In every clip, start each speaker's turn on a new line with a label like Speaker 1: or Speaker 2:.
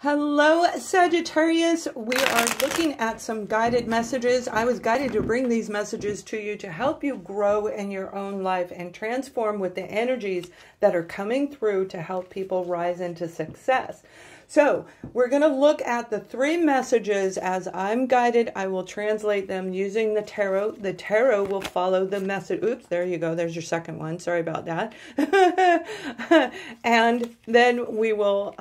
Speaker 1: Hello, Sagittarius. We are looking at some guided messages. I was guided to bring these messages to you to help you grow in your own life and transform with the energies that are coming through to help people rise into success. So we're going to look at the three messages as I'm guided. I will translate them using the tarot. The tarot will follow the message. Oops, there you go. There's your second one. Sorry about that. And then we will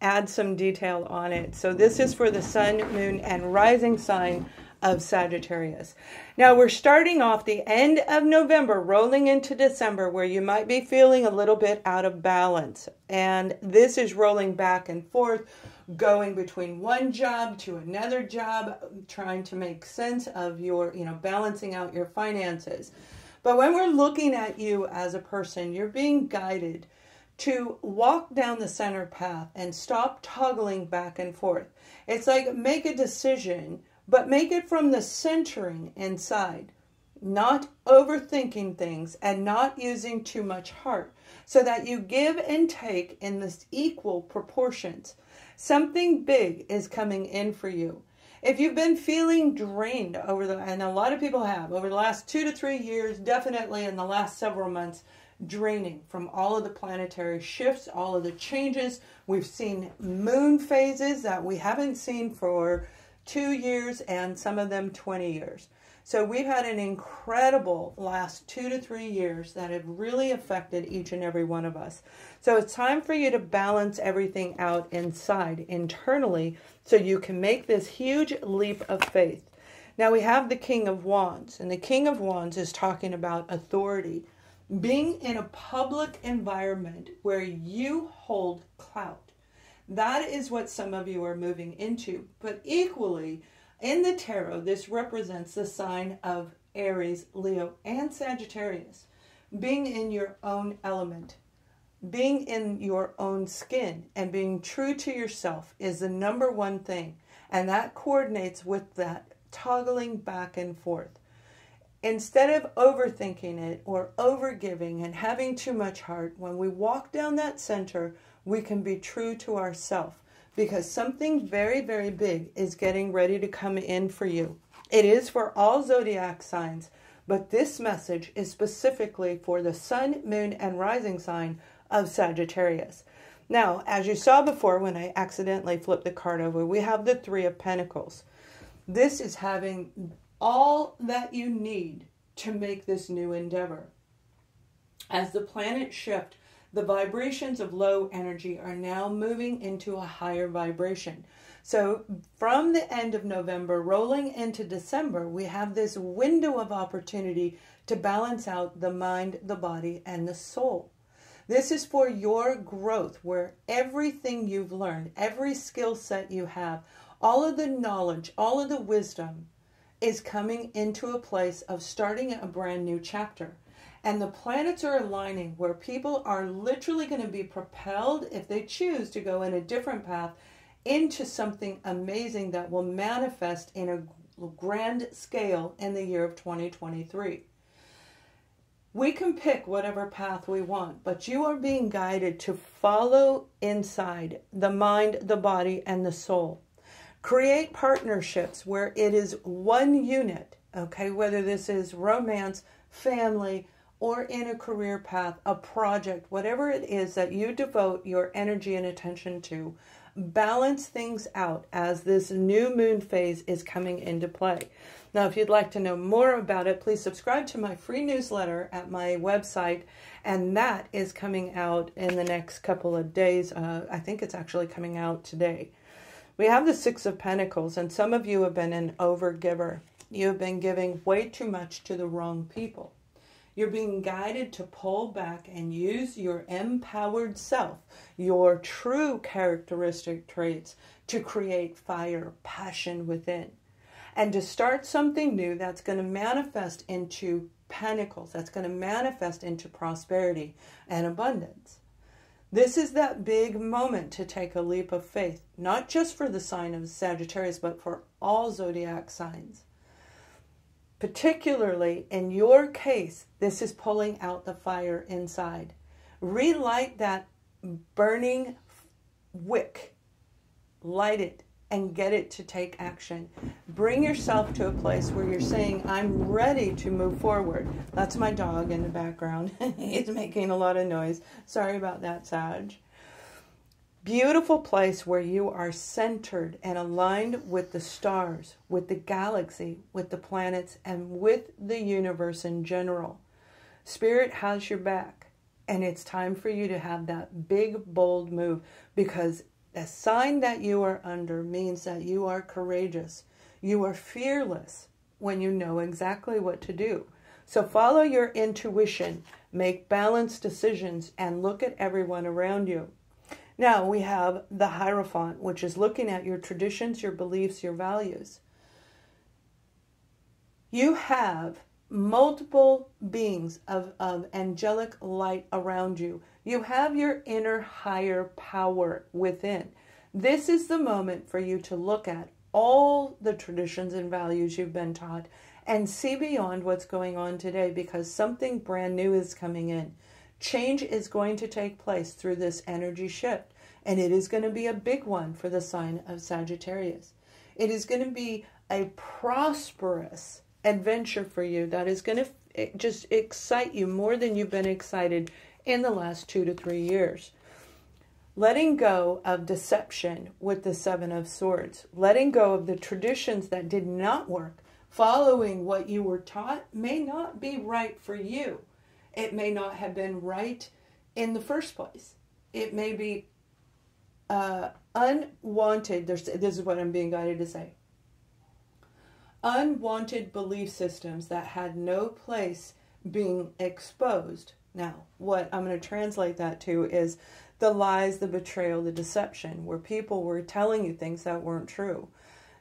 Speaker 1: add some detail on it. So this is for the sun, moon, and rising sign of Sagittarius. Now we're starting off the end of November, rolling into December, where you might be feeling a little bit out of balance. And this is rolling back and forth, going between one job to another job, trying to make sense of your, balancing out your finances. But when we're looking at you as a person, you're being guided to walk down the center path and stop toggling back and forth. It's like make a decision, but make it from the centering inside, not overthinking things and not using too much heart, so that you give and take in this equal proportions. Something big is coming in for you. If you've been feeling drained and a lot of people have, over the last 2 to 3 years, definitely in the last several months, draining from all of the planetary shifts, all of the changes. We've seen moon phases that we haven't seen for 2 years and some of them 20 years. So we've had an incredible last 2 to 3 years that have really affected each and every one of us. So it's time for you to balance everything out inside, internally, so you can make this huge leap of faith. Now we have the King of Wands, and the King of Wands is talking about authority. Being in a public environment where you hold clout. That is what some of you are moving into. But equally, in the tarot, this represents the sign of Aries, Leo, and Sagittarius. Being in your own element, being in your own skin, and being true to yourself is the number one thing. And that coordinates with that toggling back and forth. Instead of overthinking it or overgiving and having too much heart, when we walk down that center, we can be true to ourselves, because something very, very big is getting ready to come in for you. It is for all zodiac signs, but this message is specifically for the sun, moon, and rising sign of Sagittarius. Now, as you saw before when I accidentally flipped the card over, we have the Three of Pentacles. This is having all that you need to make this new endeavor. As the planets shift, the vibrations of low energy are now moving into a higher vibration. So from the end of November, rolling into December, we have this window of opportunity to balance out the mind, the body, and the soul. This is for your growth, where everything you've learned, every skill set you have, all of the knowledge, all of the wisdom, is coming into a place of starting a brand new chapter. And the planets are aligning where people are literally going to be propelled, if they choose to go in a different path, into something amazing that will manifest in a grand scale in the year of 2023. We can pick whatever path we want, but you are being guided to follow inside the mind, the body, and the soul. Create partnerships where it is one unit, okay? Whether this is romance, family, or in a career path, a project, whatever it is that you devote your energy and attention to, balance things out as this new moon phase is coming into play. Now, if you'd like to know more about it, please subscribe to my free newsletter at my website, and that is coming out in the next couple of days. I think it's actually coming out today. We have the Six of Pentacles, and some of you have been an overgiver. You have been giving way too much to the wrong people. You're being guided to pull back and use your empowered self, your true characteristic traits, to create fire, passion within. And to start something new that's going to manifest into pentacles, that's going to manifest into prosperity and abundance. This is that big moment to take a leap of faith, not just for the sign of Sagittarius, but for all zodiac signs. Particularly in your case, this is pulling out the fire inside. Relight that burning wick light it, and get it to take action. Bring yourself to a place where you're saying, I'm ready to move forward. That's my dog in the background. He's making a lot of noise. Sorry about that, Sag. Beautiful place where you are centered and aligned with the stars, with the galaxy, with the planets, and with the universe in general. Spirit has your back, and it's time for you to have that big, bold move, because the sign that you are under means that you are courageous. You are fearless when you know exactly what to do. So follow your intuition, make balanced decisions, and look at everyone around you. Now we have the Hierophant, which is looking at your traditions, your beliefs, your values. You have multiple beings of angelic light around you. You have your inner higher power within. This is the moment for you to look at all the traditions and values you've been taught and see beyond what's going on today, because something brand new is coming in. Change is going to take place through this energy shift, and it is going to be a big one for the sign of Sagittarius. It is going to be a prosperous adventure for you that is going to just excite you more than you've been excited in the last 2 to 3 years. Letting go of deception with the Seven of Swords. Letting go of the traditions that did not work. Following what you were taught may not be right for you. It may not have been right in the first place. It may be unwanted. This is what I'm being guided to say. Unwanted belief systems that had no place being exposed. Now, what I'm going to translate that to is the lies, the betrayal, the deception, where people were telling you things that weren't true.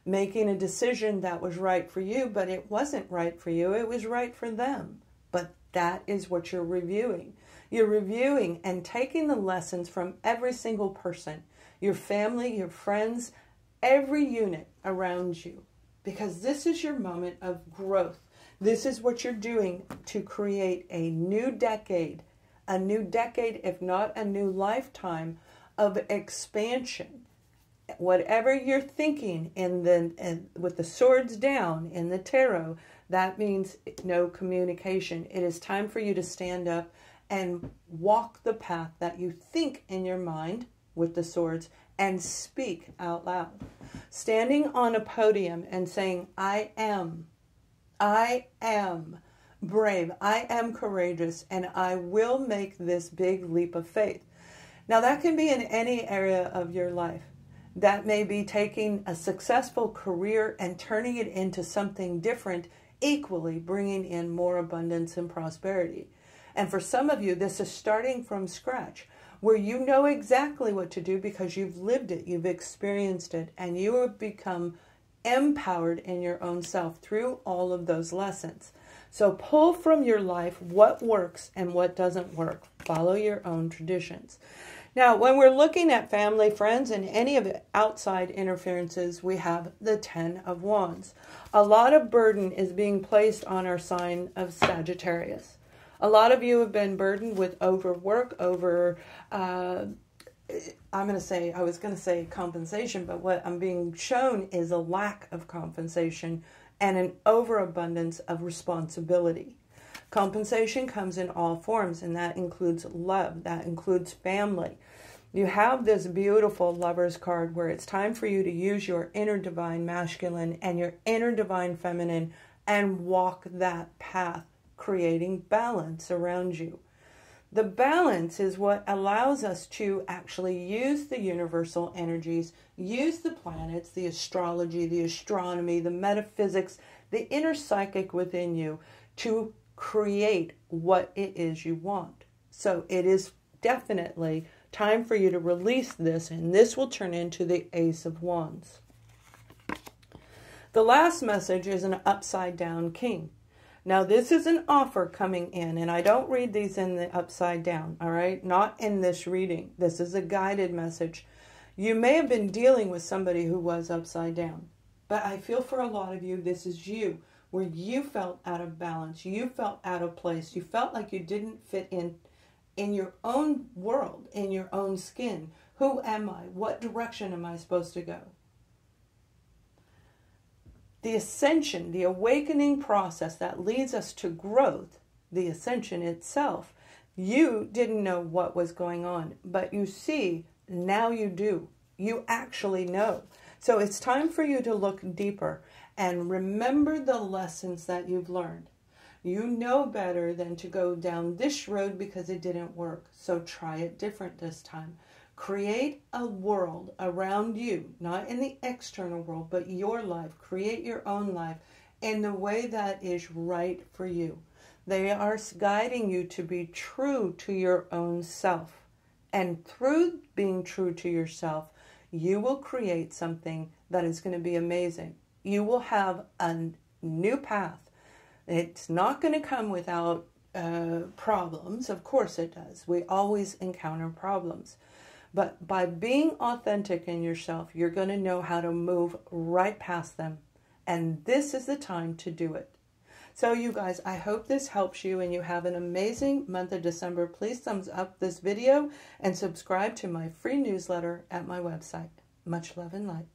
Speaker 1: Making a decision that was right for you, but it wasn't right for you. It was right for them. But that is what you're reviewing. You're reviewing and taking the lessons from every single person, your family, your friends, every unit around you. Because this is your moment of growth. This is what you're doing to create a new decade, if not a new lifetime of expansion. Whatever you're thinking with the swords down in the tarot, that means no communication. It is time for you to stand up and walk the path that you think in your mind with the swords and speak out loud. Standing on a podium and saying, I am brave, I am courageous, and I will make this big leap of faith. Now that can be in any area of your life. That may be taking a successful career and turning it into something different, equally bringing in more abundance and prosperity. And for some of you, this is starting from scratch, where you know exactly what to do because you've lived it, you've experienced it, and you have become empowered in your own self through all of those lessons. So pull from your life what works and what doesn't work. Follow your own traditions. Now, when we're looking at family, friends, and any of the outside interferences, we have the Ten of Wands. A lot of burden is being placed on our sign of Sagittarius. A lot of you have been burdened with overwork, I was going to say compensation, but what I'm being shown is a lack of compensation and an overabundance of responsibility. Compensation comes in all forms, and that includes love, that includes family. You have this beautiful Lover's card where it's time for you to use your inner divine masculine and your inner divine feminine and walk that path, creating balance around you. The balance is what allows us to actually use the universal energies, use the planets, the astrology, the astronomy, the metaphysics, the inner psychic within you to create what it is you want. So it is definitely time for you to release this, and this will turn into the Ace of Wands. The last message is an upside down king. Now, this is an offer coming in, and I don't read these in the upside down, all right? Not in this reading. This is a guided message. You may have been dealing with somebody who was upside down, but I feel for a lot of you, this is you, where you felt out of balance. You felt out of place. You felt like you didn't fit in your own world, in your own skin. Who am I? What direction am I supposed to go? The ascension, the awakening process that leads us to growth, the ascension itself, you didn't know what was going on, but you see, now you do. You actually know. So it's time for you to look deeper and remember the lessons that you've learned. You know better than to go down this road because it didn't work. So try it different this time. Create a world around you, not in the external world, but your life. Create your own life in the way that is right for you. They are guiding you to be true to your own self. And through being true to yourself, you will create something that is going to be amazing. You will have a new path. It's not going to come without problems. Of course it does. We always encounter problems. But by being authentic in yourself, you're going to know how to move right past them. And this is the time to do it. So you guys, I hope this helps you and you have an amazing month of December. Please thumbs up this video and subscribe to my free newsletter at my website. Much love and light.